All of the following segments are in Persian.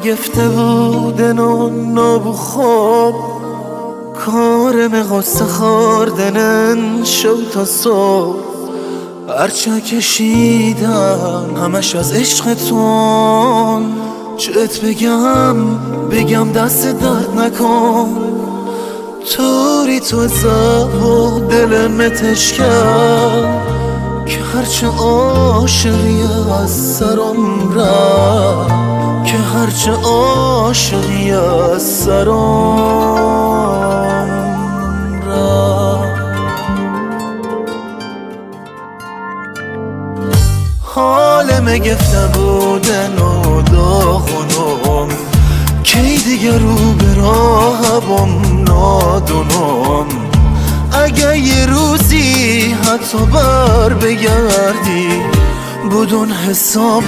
گفته بودن و نبو خواب کارم قصه خوردنن شو تا صبح هرچه کشیدم همش از عشقتون چت بگم دست درد نکن طوری تو زب و دلم تشکر که هرچه عاشقی از سرم رفت که هرچه عاشقی از سرم رفت حالم گفته بودن و داغونم کی دیگه رو به راهبم نادونم اگه یه روزی حتی بر بگردی بدون حساب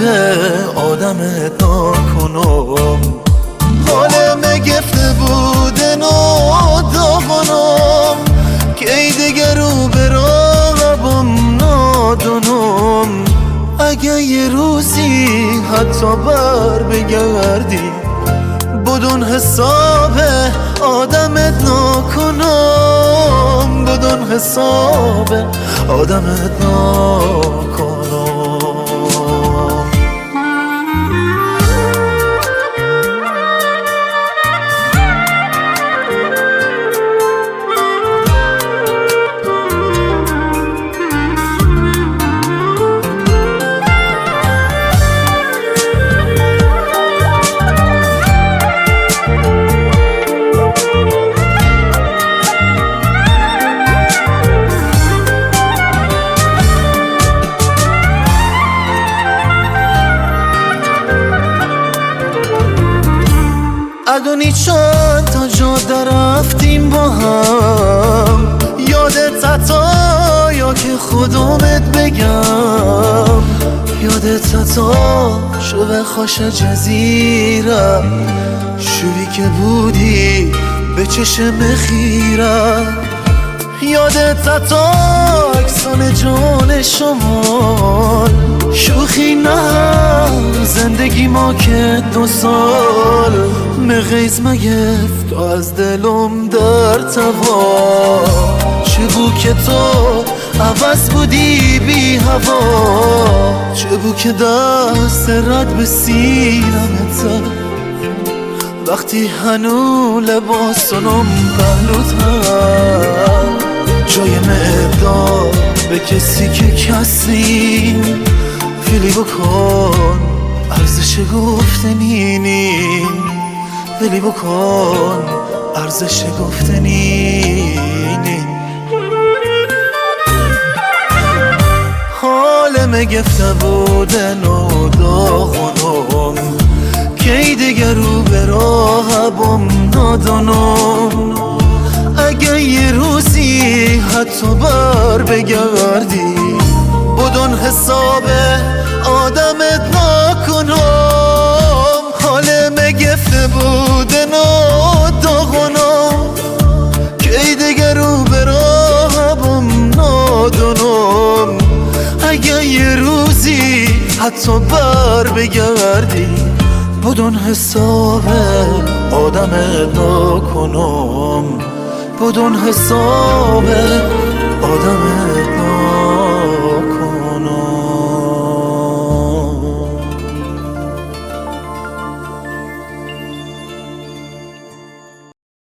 آدمت نکنم حالم گفته بودن و داغونم کی دیگه رو به راهبم نادونم اگه یه روزی حتی بر بگردی بدون حساب آدمت نکنم بدون حساب آدمت نکنم ادونی چند تا جاده رفتیم با هم یادت حتی یا که خودمت بگم یادت حتی شو خوش جزیره شوی که بودی به چشم خیره یادت حتی اکسان جان شما شوخی نه زندگی ما که 2 سال مغیز مگفت تو از دلم در توا چه بو که تو عوض بودی بی هوا چه بو که دست رد به سینم زد وقتی هنو لباسونم پهلوت هم جای مقدار به کسی که کسی ولی بکن ارزش گفتنی ولی بکن ارزش گفتنی حالم گفته بودن و داغونم کی دیگه رو به راهبم نادونم اگه یه روزی حتی بر بگردی بدون حساب آدمت نکنم حالم گفته بودن و داغونم کی دیگه رو به راهبم نادونم اگه یه روزی حتی بر بگردی بدون حساب آدمت نکنم بدون حساب